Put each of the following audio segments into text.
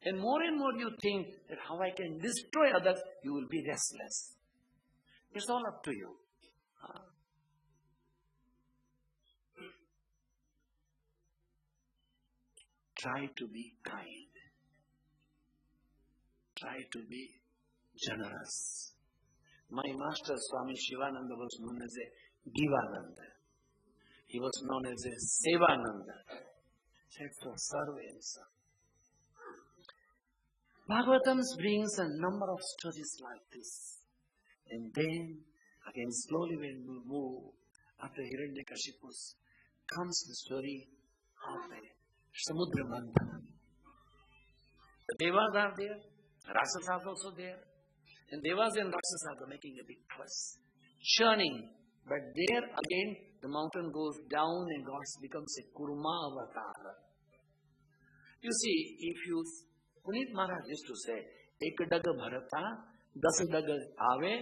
And more you think that how I can destroy others, you will be restless. It's all up to you. Try to be kind. Try to be generous. My master Swami Shivananda was known as a Givananda. He was known as a Sevananda. Said for serve and serve. Bhagavatam brings a number of stories like this. And then, again slowly when we move, after Hiranyakashipu's comes the story of a Samudra Manthan. The Devas are there, Rasas are also there. And Devas and Rasas are making a big fuss, churning. But there again, the mountain goes down and God becomes a Kurma avatar. You see, if you, Punit Maharaj used to say, Ek dag bharata, das dag ave,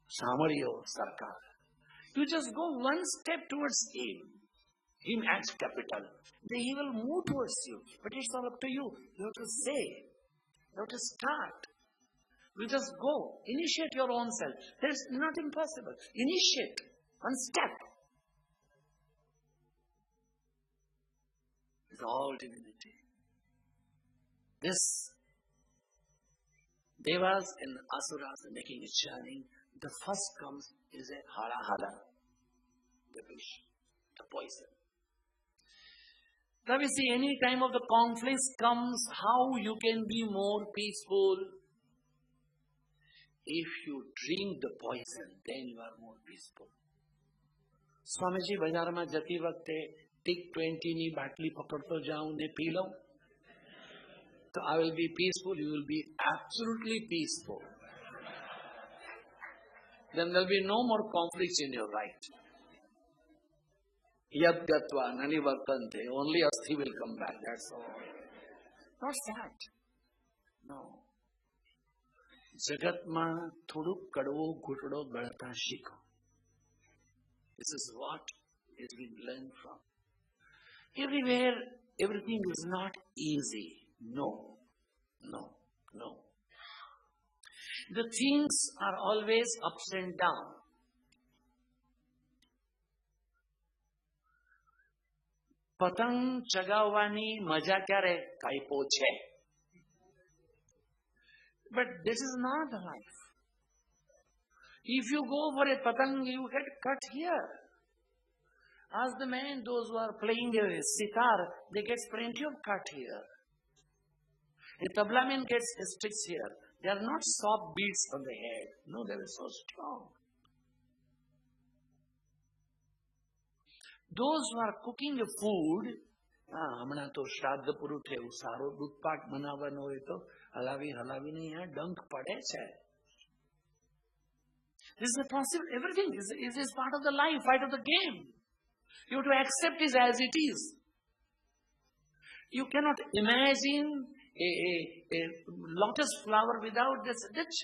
samaryo sarkar. You just go one step towards him as capital. Then he will move towards you. But it's all up to you. You have to say, you have to start. You just go. Initiate your own self. It's not impossible. Initiate one step. It's all divinity. This Devas and Asuras are making a churning. The first comes is a hara hara, the fish, the poison. Now we see any time of the conflict comes, how you can be more peaceful. If you drink the poison, then you are more peaceful. Swamiji बाजार में जती वक्ते टिक 20 ની બાટલી પકડતો જાઉં ને પી લઉં. So I will be peaceful, you will be absolutely peaceful. Then there will be no more conflicts in your life. Yad gatva nani vartante, only asti will come back, that's all. Not that. No. જગતમાં થોડું કડવો ઘૂંટડો ગળતા શીખો. This is what is being learned from. Everywhere, everything is not easy. No. The things are always ups and down. પતંગ ચગાવવાની મજા ક્યારે? કાંઈપો છે. But this is not the life. If you go for a patang, you get cut here. Ask the men, those who are playing a sitar, they get plenty of cut here. A tabla man gets stitches here. They are not soft beads on the head. No, they are so strong. Those who are cooking a food, હમણાં તો શ્રાદ્ધ પૂરું થયું, સારો દૂધપાક બનાવવાનો હોય તો હલાવીને અહીંયા ડંખ પડે છે. This is possible. Everything is part of the life, part of the game. You have to accept it as it is. You cannot imagine a lotus flower without this ditch.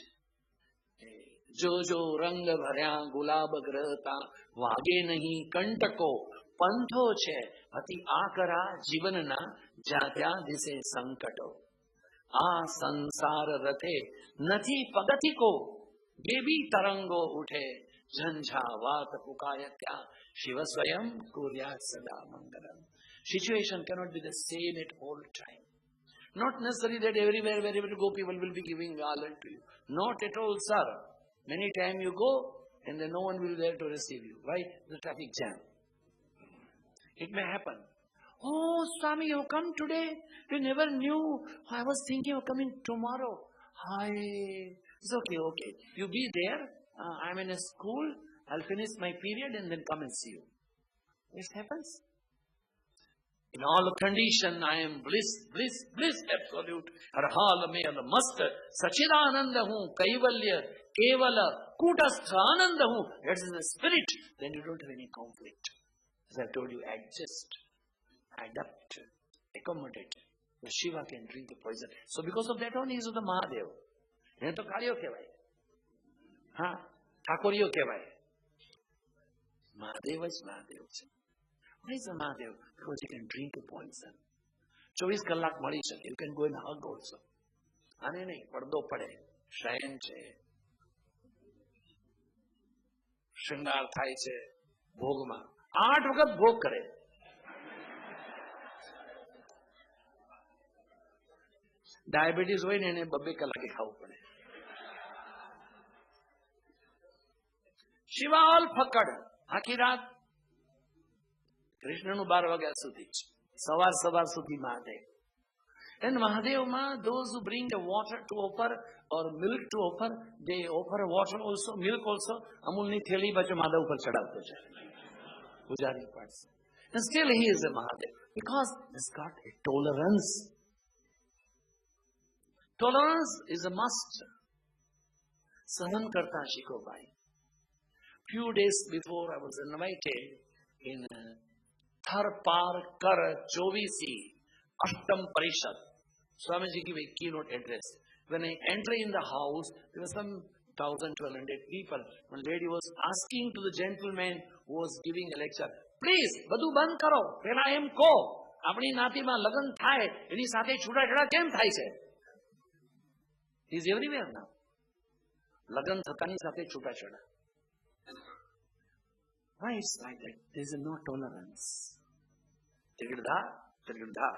जो रंग भर्या गुलाब ग्रहता वागे नहीं कंटको पंथो छे अति आकरा जीवनना जात्या दिसे संकटो आ संसार रथे नथी पगतिको बेबी तरंगो उठे झंझावात पुकायत्या शिव स्वयं कुर्यात् सदा मंगलम. Situation cannot be the same at all time. Not necessarily that everywhere wherever you go people will be giving garland to you. Not at all, sir. Many times you go and then no one will be there to receive you. Why? The traffic jam. It may happen. Oh, Swami, you come today? We never knew. I was thinking of coming tomorrow. Hi. It's okay. You be there. I'm in a school. I'll finish my period and then come and see you. This happens. In all condition, I am bliss, absolute. Arhal mein mast, sachidananda hu, kaivalya, kevala, kutastha ananda hu. That is the spirit. Then you don't have any conflict. As I told you, adjust, adapt, accommodate. The Shiva can drink the poison. So because of that only he is the Mahadev. Then to Kaliyo kevai. Thakuriyo kevai. Mahadev is Mahadev. Why is the Mahadev? Because he can drink a poison. 24 કલાક મળી શકે. You can go and hug also. આને નહીં, પડદો પડે, શયન છે, શૃંગાર થાય છે, ભોગમાં 8 વખત ભોગ કરે. ડાયાબિટીસ હોય ને એને 2 કલાકે ખાવું પડે. શિવાલ ફકડ આખી રાત કૃષ્ણનું 12 વાગ્યા સુધી જ, સવાર સુધી Mahadev. And Mahadevma, those who bring the water to offer or milk to offer, they offer water also, milk also. Amulni theli bacho Mahadev upar chadavto છે. Pujari parts. And still he is a Mahadev because he's got a tolerance. Tolerance is a must. Sahan karta shiko bhai. Few days before I was invited in Thar Par Kar Chovisi Ashtam Parishad. Swamiji gave a keynote address. When I enter in the house, there were some 1,000-1,200 people. One lady was asking to the gentleman who was giving a lecture, please, બધું બંધ કરો, પેલા એમ કહો, આપણી નાતીમાં લગ્ન થાય, એની સાથે છૂટાછેડા કેમ થાય છે? He is everywhere now. લગ્ન થતાની સાથે છૂટાછેડા. Why it's like that? There is no tolerance. Tirgida, tirgida.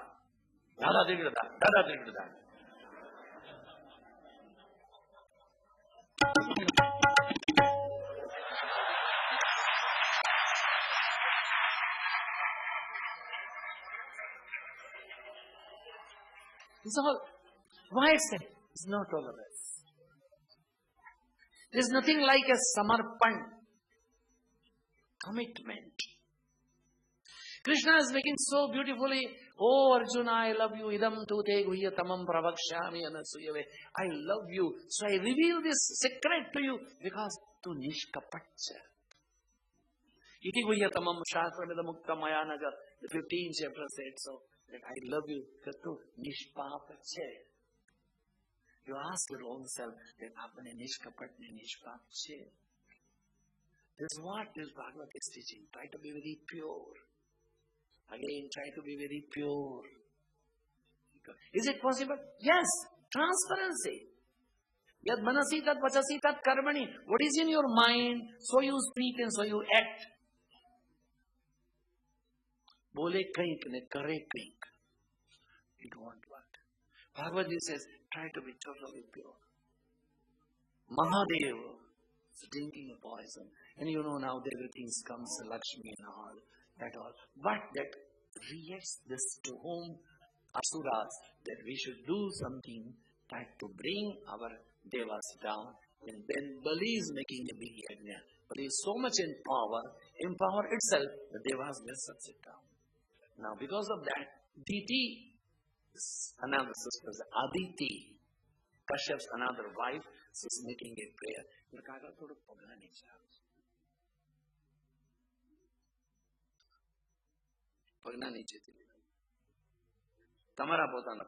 Dada tirgida, dada tirgida. It's all, why it's that? It's no tolerance. There's nothing like a samarpan, commitment. Krishna is making so beautifully, oh Arjuna, I love you, idam tu te guhyatamam pravakshami anasuyave. I love you, so I reveal this secret to you because tu nishkapatcha. Iti guhyatamam shastramidamukta maya nagar. The 15th chapter said so, that I love you because tu nishpapacha. You ask your own self that apne nishkapat ne nishpapacha. This is what this Bhagavad is teaching. Try to be very pure. Again, try to be very pure. Is it possible? Yes. Transparency. Yad manasi tat vachasi tat karmani. What is in your mind, so you speak and so you act. Bole kaink ne kare kaink. You don't want. Bhagavad Gita says, try to be totally pure. Mahadeva is drinking a poison. And you know now everything comes, Lakshmi and all. That all. But that reacts this to whom? Asuras, that we should do something that to bring our devas down. And then Bali is making a big yajna. Bali is so much in power itself, the devas will set it down. Now because of that, Diti, another sister, Aditi, Kashyap's another wife, is making a prayer. પગના નીચેથી તમારા પોતાના.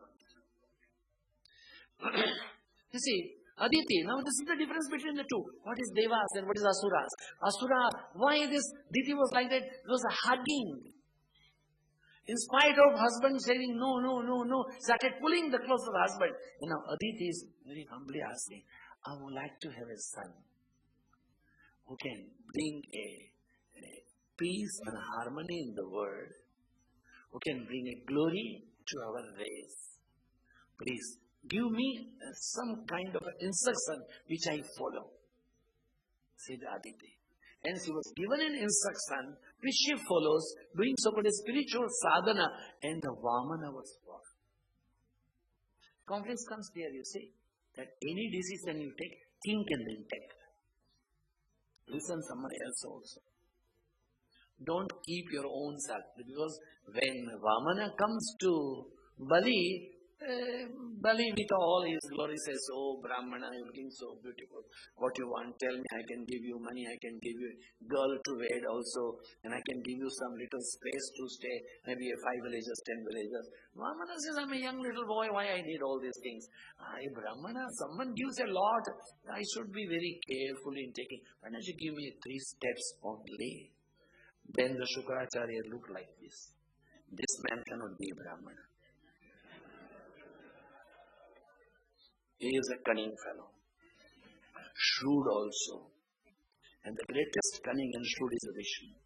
You see, Aditi, now this is the difference between the two. What is Devas and what is Asuras? Asura, why this Diti was like that? It was a hugging. In spite of husband saying no, no, no, no, started pulling the clothes of the husband. You know, Aditi is very humbly asking, I would like to have a son who can bring a peace and harmony in the world, who can bring a glory to our race. Please give me some kind of instruction which I follow, said Aditi. And she was given an instruction which she follows, doing so-called spiritual sadhana, and the Vamana was born. Conflict comes there, you see, that any decision you take, think and then take. Listen someone else also. Don't keep your own self, because when Vamana comes to Bali, Bali with all his glory says, oh Brahmana, you're looking so beautiful. What you want, tell me, I can give you money, I can give you a girl to wed also, and I can give you some little space to stay, maybe 5 villages, 10 villages. Vamana says, I'm a young little boy, why I need all these things? Brahmana, someone gives a lot, I should be very careful in taking. Why don't you give me 3 steps only? Then the Shukracharya looked like this. This man cannot be a Brahmana. He is a cunning fellow. Shrewd also. And the greatest cunning and shrewd is Vishnu.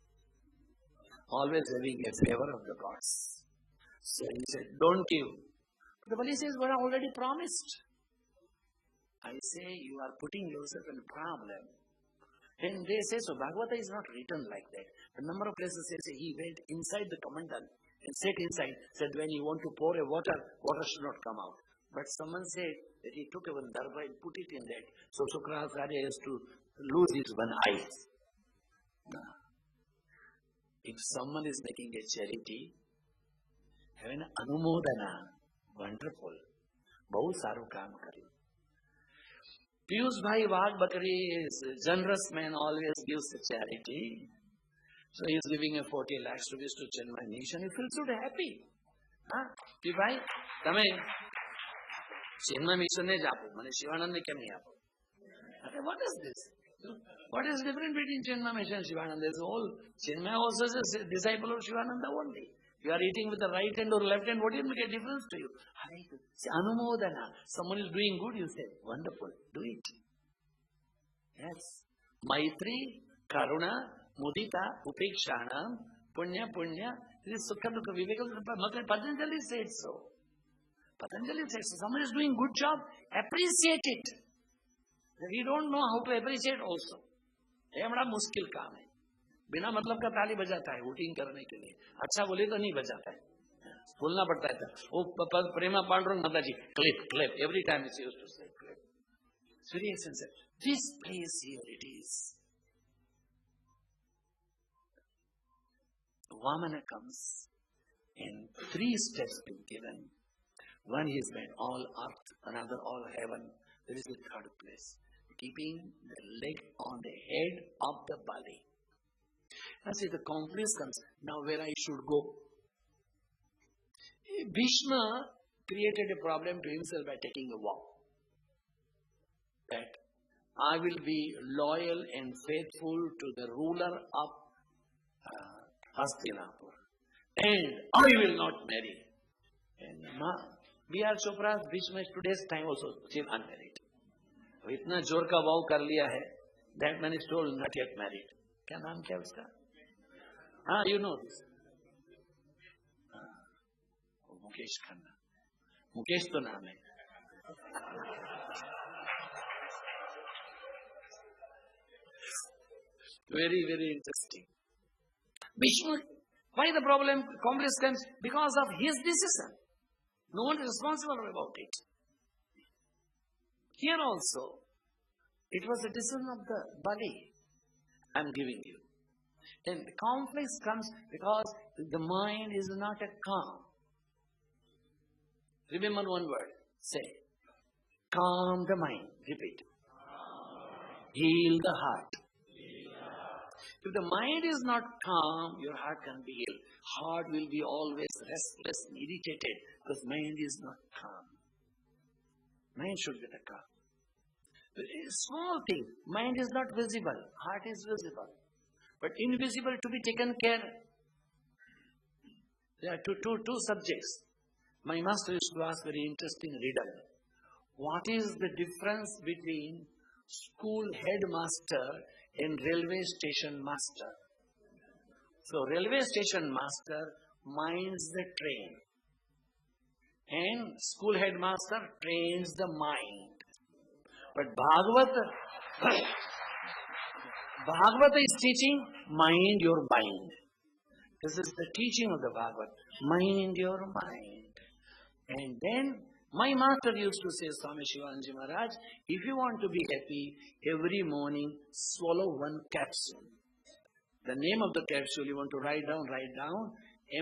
Always having a favor of the gods. So he said, don't give. But the Bali says, but I already promised. I say, you are putting yourself in a problem. And they say, so Bhagavata is not written like that. A number of places say, he went inside the Kamandan and sat inside, said when you want to pour a water, water should not come out. But someone said that he took a one darba and put it in that. So Sukracharya has to lose his one eye. If someone is making a charity, have an anumodana, wonderful. Bahut saru kaam kare. Piyush Bhai Vagbakari is a generous man, always gives a charity. So he is giving a 40 lakhs rupees to Chinmay Mission. He feels so happy. Piyush Bhai, tame Chinmay Mission ne japo, mane Shivanand ne kem nahi apo. What is this? What is different between Chinmay Mission and Shivananda? There's all Chinmay also is a disciple of Shivananda only. You are eating with the right hand or left hand, what will make a difference to you? See, Anumodana. Someone is doing good, you say, wonderful, do it. Yes. Maitri, Karuna, Mudita, Upekshana, Punya, this is Sukha Dukha Viveka. Patanjali said so. Patanjali said so. Someone is doing good job, appreciate it. We don't know how to appreciate also. ये बड़ा मुश्किल काम है. बिना मतलब का ताली बजाता है वोटिंग करने के लिए. अच्छा बोले तो नहीं बजाता है. बोलना पड़ता है. वो प्रेमा पांडुरंग माताजी clap every time he used to say clap. Serious and said, this place here it is. Vamana comes and 3 steps been given. One is made all earth, another all heaven. There is a third place. Keeping the leg on the head of the Bali. I say the conflict comes. Now where I should go? Bhishma created a problem to himself by taking a vow. That I will be loyal and faithful to the ruler of Hastinapur. And I will not marry. And B.R. Chopra's Bhishma is today's time also still unmarried. इतना जोर का वाव कर लिया है that man is told not yet married. क्या नाम क्या उसका? You know this. Mukesh Khanna. Mukesh तो नाम है. Very, very interesting. Bhishma, why the problem complex comes? Because of his decision. No one is responsible about it. Here also, it was a decision of the Bali. I am giving you. And the conflict comes because the mind is not a calm. Remember one word. Say, calm the mind. Repeat. Heal the heart. If the mind is not calm, your heart can be ill. Heart will be always restless, irritated, because mind is not calm. Mind should be the calm. A small thing, mind is not visible, heart is visible. But invisible to be taken care. There are two subjects. My master used to ask very interesting riddle. What is the difference between school headmaster and railway station master? So railway station master minds the train. And school headmaster trains the mind. But Bhagavata is teaching, mind your mind. This is the teaching of the Bhagavad. Mind your mind. And then, my master used to say, Swami Shivanji Maharaj, if you want to be happy, every morning swallow one capsule. The name of the capsule you want to write down,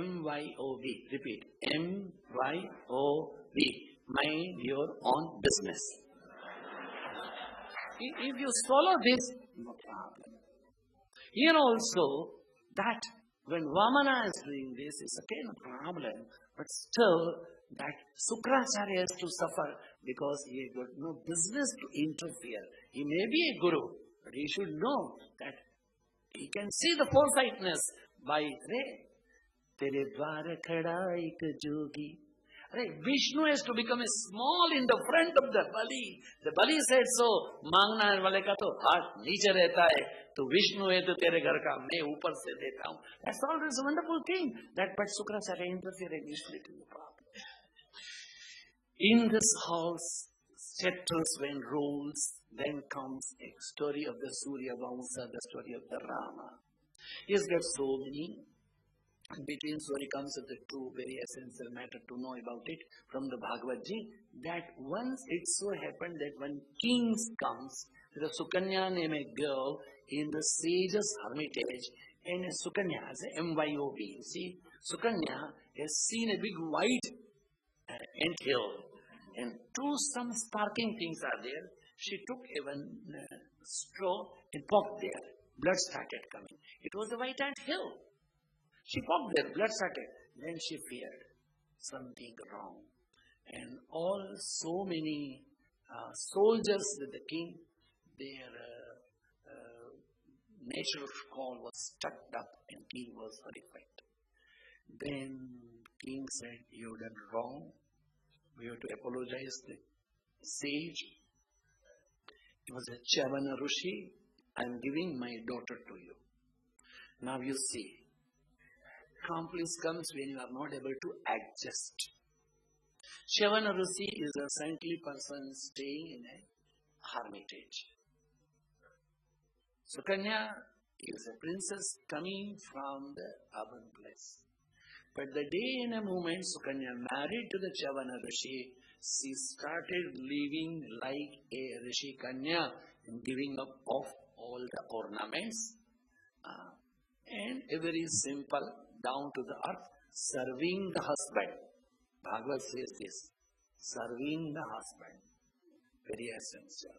MYOV. Repeat, MYOV. Mind your own business. If you swallow this, no problem. Here also, that when Vamana is doing this, it's again a problem. But still, that Sukracharya has to suffer because he has got no business to interfere. He may be a guru, but he should know that he can see the foresightness by Tere dwar khada ek jogi Vishnu has to become a small in the front of the Bali. The Bali said so. मांगना वाले का तो हाथ नीचे रहता है. तो विष्णु है तो तेरे घर का मैं ऊपर से देता हूँ. That's always a wonderful thing. That but Sukracharya interfered initially to the problem. In this house, scepters when rules, then comes a story of the Surya Vamsa, the story of the Rama. He's got so many. Between story comes with the two very essential matter to know about it from the Bhagavad Ji, that once it so happened that when king comes, the Sukanya named a girl in the sage's hermitage, and Sukanya has a MYOB. See, Sukanya has seen a big white ant hill, and some sparking things are there. She took even straw and poked there. Blood started coming. It was a white ant hill. She poked there, blood started. Then she feared something wrong. And so many soldiers with the king, their natural call was stuck up and king was horrified. Then king said, "You've done wrong. We have to apologize to the sage. It was a Chavana Rishi. I am giving my daughter to you. Now you see, conflict comes when you are not able to adjust." Chavana Rishi is a saintly person staying in a hermitage. Sukanya is a princess coming from the urban place. But the day in a moment Sukanya married to the Chavana Rishi, she started living like a Rishi Kanya, giving up of all the ornaments and a very simple, down to the earth, serving the husband. Bhagavad says this, serving the husband, very essential.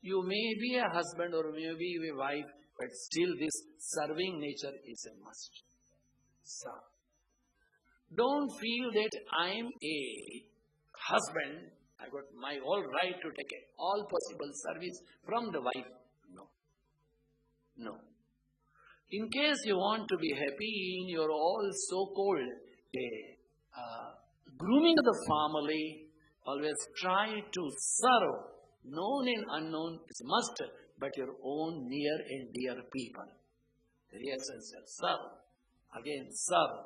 You may be a husband or may be a wife, but still this serving nature is a must. Serve. Don't feel that I am a husband, I got my all right to take all possible service from the wife. No. No. In case you want to be happy in your all so-called grooming of the family, always try to serve. Known and unknown is must, but your own near and dear people. Very essential. Serve. Again serve.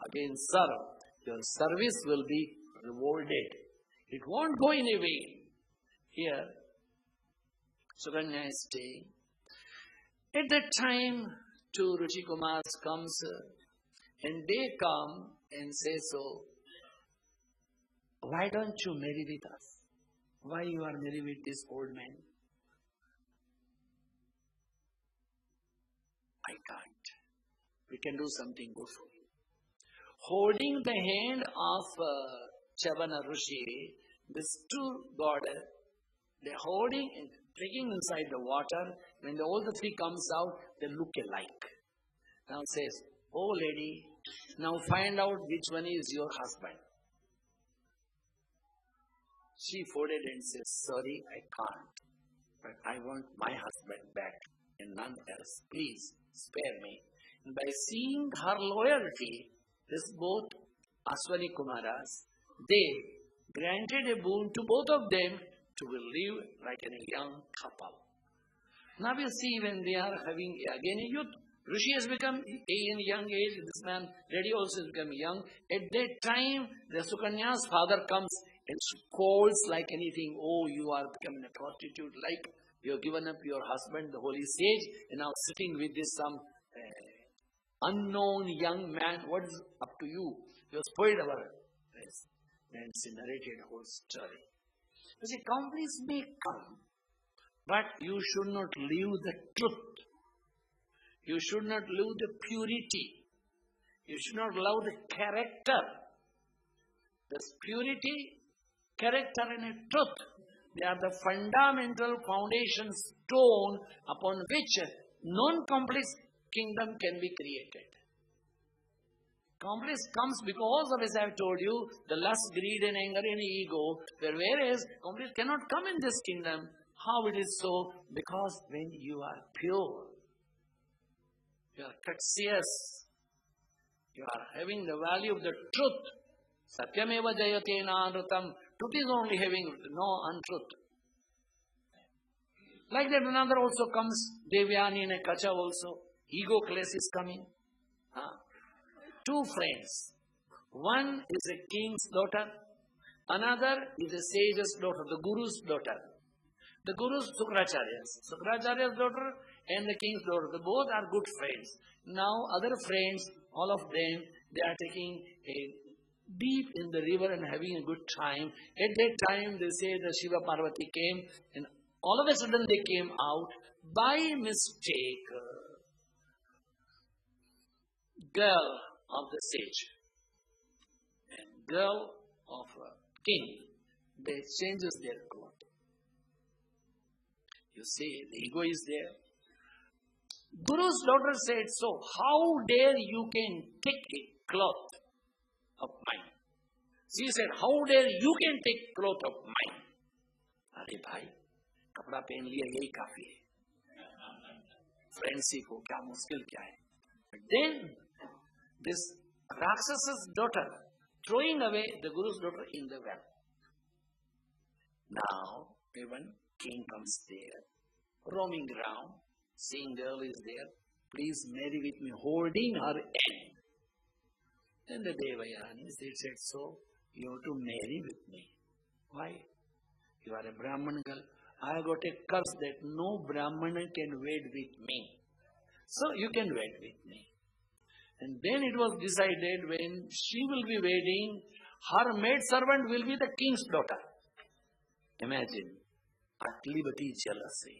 Again serve. Your service will be rewarded. It won't go in a vain. Here, Sukanya is staying. At that time, two Rishi Kumars comes and they come and say, "So, why don't you marry with us? Why you are married with this old man?" "I can't. We can do something good for you." Holding the hand of Chavana Rishi, these two goddess, they're holding and taking inside the water. When all the three comes out, they look alike. Now says, "Oh lady, now find out which one is your husband." She folded and says, "Sorry, I can't. But I want my husband back and none else. Please spare me." And by seeing her loyalty, this both Aswani Kumaras, they granted a boon to both of them to live like a young couple. Now you see when they are having again a youth, Rishi has become in young age, this man, Reddy also has become young. At that time, the Sukanya's father comes and scolds like anything. "Oh, you are becoming a prostitute, like you have given up your husband, the holy sage, and now sitting with this some unknown young man. What is up to you? You have spoiled our place." And she narrated the whole story. You see, conflicts may come, but you should not leave the truth. You should not lose the purity. You should not lose the character. This purity, character and truth, they are the fundamental foundation stone upon which non-complex kingdom can be created. Complex comes because of, as I have told you, the lust, greed and anger and ego, whereas complex cannot come in this kingdom. How it is so? Because when you are pure, you are courteous, you are having the value of the truth, Satyameva jayate nanrutam. Truth is only having no untruth. Like that another also comes, Devyani and a Kacha also. Ego class is coming. Two friends. One is a king's daughter. Another is a sage's daughter, the guru's daughter. The guru's Sukracharya's daughter and the king's daughter. They both are good friends. Now other friends, all of them, they are taking a deep in the river and having a good time. At that time, they say the Shiva Parvati came and all of a sudden they came out by mistake. Girl of the sage and girl of a king, they changes their clothes. You see, the ego is there. Guru's daughter said, so how dare you can take a cloth of mine? She said, how dare you can take cloth of mine? अरे भाई, कपड़ा पहन लिया यही काफी है. Friendship हो क्या मुश्किल क्या है? But then this Rakshas's daughter throwing away the Guru's daughter in the well. Now, even king comes there, roaming around, seeing girl is there, please marry with me, holding her hand. Then the Devayani, they said, so you have to marry with me. Why? You are a Brahman girl. I got a curse that no Brahmana can wed with me. So you can wed with me. And then it was decided when she will be wedding, her maid servant will be the king's daughter. Imagine, આટલી બધી jealousy.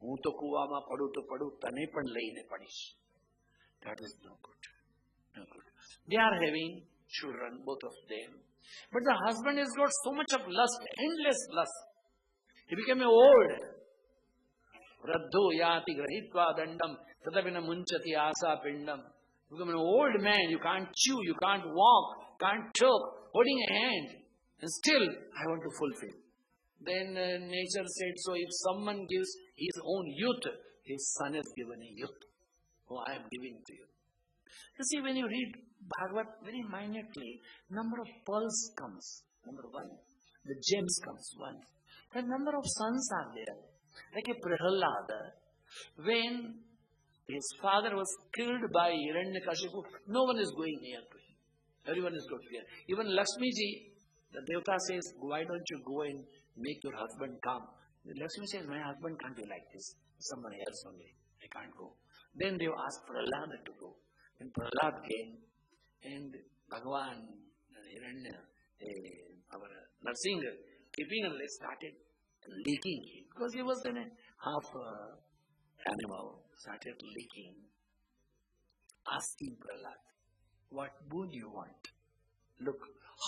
હું તો કુવામાં પડું તો પડું, તને પણ લઈને પડીશ. That is no good. No good. They are having children, both of them. But the husband has got so much of lust, endless lust. He became old. Raddho yati grahitva dandam tadavina munchati asa pindam. You become an old man, you can't chew, you can't walk, can't talk, holding a hand. And still, I want to fulfill. Then nature said, so if someone gives his own youth, his son has given a youth. Oh, I am giving to you. You see, when you read Bhagavad very minutely, number of pearls comes, number one. The gems comes, one. The number of sons are there. Like a Prahlada, when his father was killed by Hiranyakashipu, no one is going near to him. Everyone is going here. Even Lakshmi ji, the Devta says, why don't you go and make your husband come? Lakshmi says, my husband can't be like this. Someone else only. I can't go. Then they asked Prahlada to go. And Prahlad came, and Bhagavan, Hiranya, our Narsinga, keeping a leg, started licking him. Because he was in a half animal, started licking. Asking Prahlad, what boon you want? Look,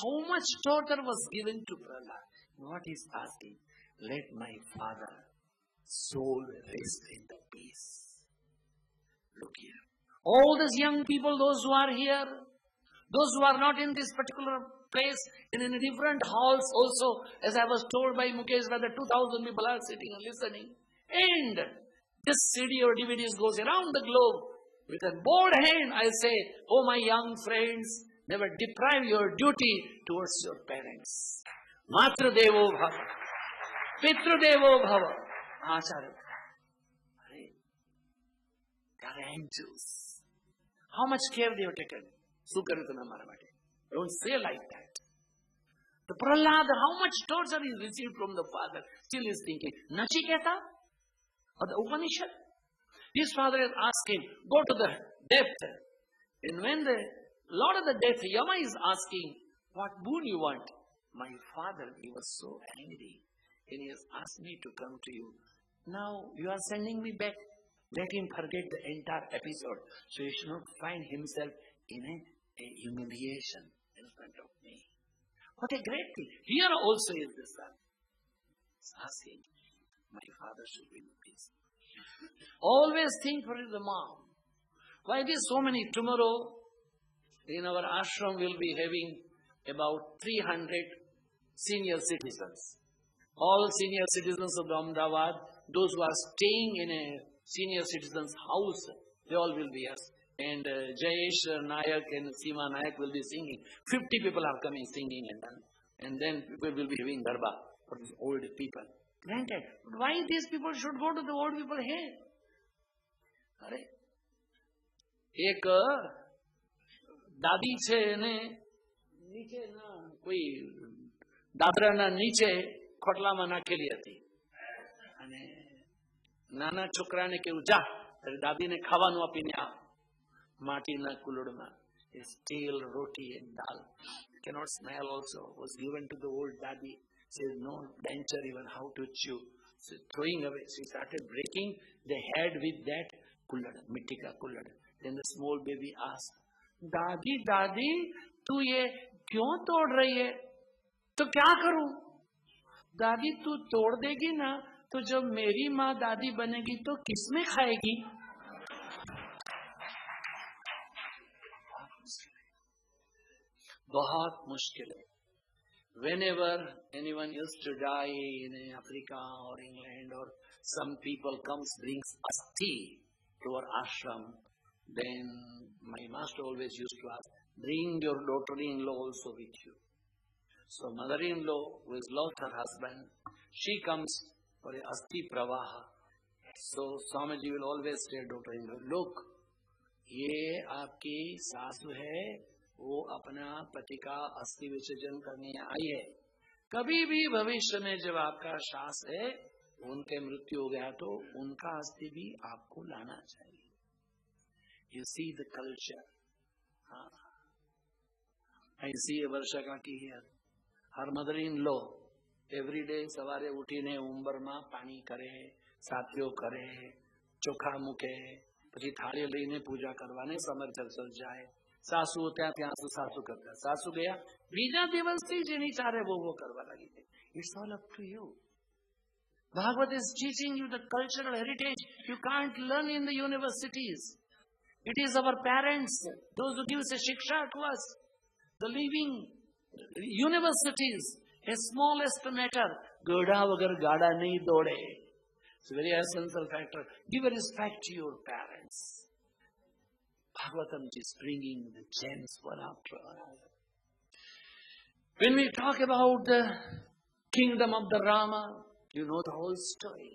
how much torture was given to Prahlad. What is asking? Let my father soul rest in the peace. Look here. All these young people, those who are here, those who are not in this particular place, and in different halls also, as I was told by Mukesh, whether 2,000 people are sitting and listening. And this CD or DVDs goes around the globe. With a bold hand, I say, oh my young friends, never deprive your duty towards your parents. Matra Devo Bhava. Pitru Devo Bhava. Acharya. They are angels. How much care they have taken? Don't say like that. The Prahlad, how much torture is received from the father, still is thinking, Nachiketa? Or the Upanishad? His father is asking, go to the depth. And when the Lord of the depth, Yama is asking, what boon you want? My father, he was so angry. And he has asked me to come to you. Now you are sending me back. Let him forget the entire episode. So he should not find himself in a humiliation in front of me. What a great thing. Here also is the son. He's asking, my father should be in peace. Always think for the mom. Why it is so many? Tomorrow, in our ashram, we'll be having about 300 senior citizens. All senior citizens of Ahmedabad, those who are staying in a senior citizen's house, they all will be here. and Jayesh Nayak and Seema Nayak will be singing. 50 people are coming singing and then people will be having garba for these old people. Granted, but why these people should go to the old people here? अरे एक દાદી છે એને નીચે ના કોઈ દાદરાના નીચે ખોટલામાં નાખેલી હતી અને નાના છોકરાને કેવું જા ત્યારે દાદીને ખાવાનું આપીને આ માટીના કુલડમાં stale roti and dal cannot smell also was given to the old dadi. Says no danger even how to chew. So throwing away. She started breaking the head with that kullad, mitti ka kullad. Then the small baby asked, दादी दादी तू ये क्यों तोड़ रही है? तो क्या करूं? दादी तू तोड़ देगी ना तो जब मेरी माँ दादी बनेगी तो किसमें खाएगी? बहुत मुश्किल है. Whenever anyone used to die in Africa or England or some people comes brings asti to our ashram, then my master always used to ask, bring your daughter-in-law also with you. So mother-in-law who has lost her husband, she comes for a asti pravaha. So Swamiji will always say, daughter-in-law, look, ये आपकी सासू है, वो अपना पति का अस्थि विसर्जन करने आई है. कभी भी भविष्य में जब आपका सास है, उनके मृत्यु हो गया तो उनका अस्थि भी आपको लाना चाहिए. You see the culture. I see a Varshaka ki here. Her mother-in-law every day સવારે ઉઠીને ઉંબરમાં પાણી કરે, સાથીઓ કરે, ચોખા મૂકે, પછી થાળી લઈને પૂજા કરવાને સમર ચલસલ જાય. સાસુ ત્યાં ત્યાં સાસુ કરતા, સાસુ ગયા બીજા દિવસથી જેની ચારે બહુ કરવા લાગી છે. It's all up to you. Bhagavad is teaching you the cultural heritage. You can't learn in the universities. It is our parents, those who give us a shiksha to us, the living universities, a smallest matter. Goda vagar gada nahi dode. It's a very essential factor. Give a respect to your parents. Bhagavatam is bringing the gems one after another. When we talk about the kingdom of the Rama, you know the whole story,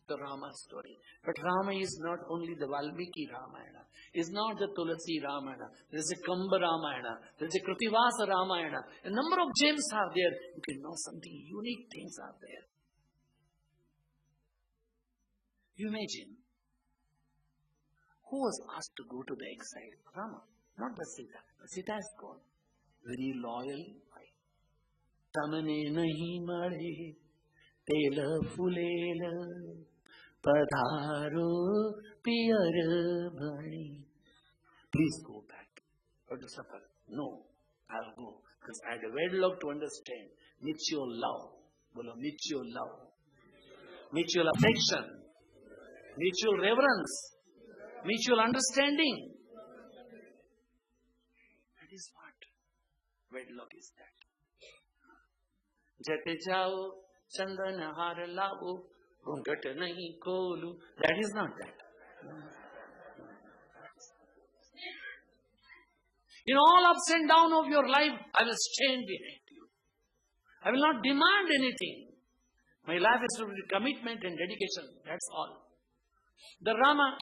the Rama story. But Rama is not only the Valmiki Ramayana, is not the Tulasi Ramayana. There is a Kamba Ramayana, there is a Kritivasa Ramayana. A number of gems are there. You can know something unique things are there. You imagine. Who was asked to go to the exile? Rama, not the Sita. Sita is gone. Very loyal wife. Tamane nahi mare, tela fulela, padharo piyar bhani. Please go back. Go to suffer. No, I'll go. Because I had a wedlock to understand. Mutual love. Bolo, mutual love. Mutual affection. Mutual reverence. Mutual understanding. That is what wedlock is that. Jate jao chandan har lavu ghungat nahi kholu. That is not that. In all ups and downs of your life, I will stand behind you. I will not demand anything. My life is with commitment and dedication. That's all. The Rama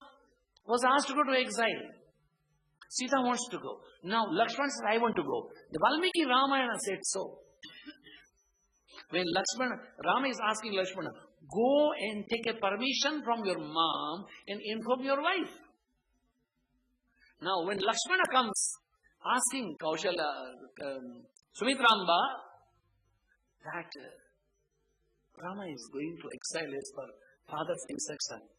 was asked to go to exile. Sita wants to go. Now Lakshmana says, I want to go. The Valmiki Ramayana said so. When Rama is asking Lakshmana, go and take a permission from your mom and inform your wife. Now when Lakshmana comes asking Kaushala, Sumitramba, that Rama is going to exile as per father's instruction.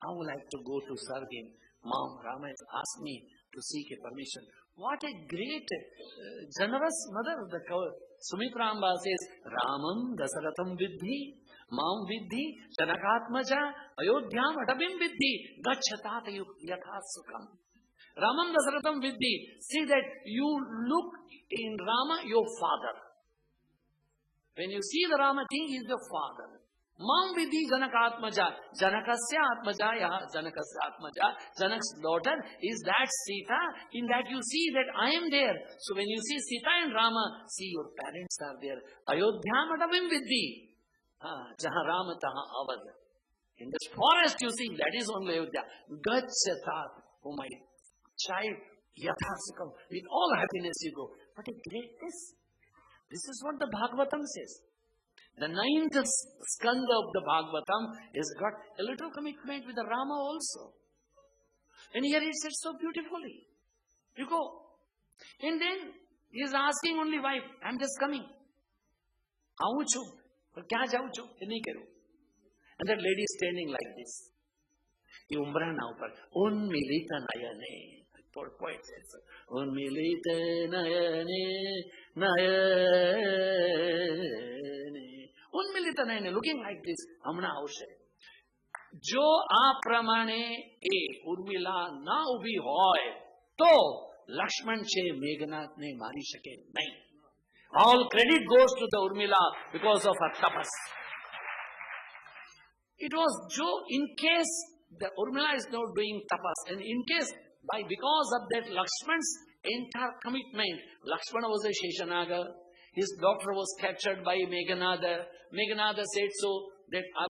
I would like to go to serve him. Mom, Rama has asked me to seek a permission. What a great, generous mother. The Sumitramba says, Ramam Dasaratham Vidhi, Mam Vidhi, Janakatmaja, Ayodhyam Atabim Vidhi, Gachatata Yatha Sukham. Ramam Dasaratham Vidhi. See that you look in Rama, your father. When you see the Rama, think he is your father. Mam vidhi Janakatmaja. Janakasya Atmaja, Janakasya Atmaja. Janak's daughter is that Sita. In that you see that I am there. So when you see Sita and Rama, see your parents are there. Ayodhya Madavim vidhi. Jaha Rama taha avad. In this forest you see, that is only Ayodhya. Gacchatat. Oh my child, Yathasakam. With all happiness you go. What a greatness. This is what the Bhagavatam says. The 9th skanda of the Bhagavatam has got a little commitment with the Rama also. And here it says so beautifully. You go. And then he is asking only wife, I am just coming. Aau chu? Kya jau chu? And that lady is standing like this. Ye umbra na upar. Unmilita nayane. Poet says, Unmilita nayane nayane. Unmilita nayane, looking like this. Hamna avashe. Jo a pramane e Urmila na ubi hoy. To Lakshman che Meghnad ne mari shake nahi. All credit goes to the Urmila because of her tapas. It was Jo, in case the Urmila is not doing tapas, and in case because of that Lakshman's entire commitment, Lakshmana was a Sheshanaga, his daughter was captured by Meghanada. Meghanada said so that I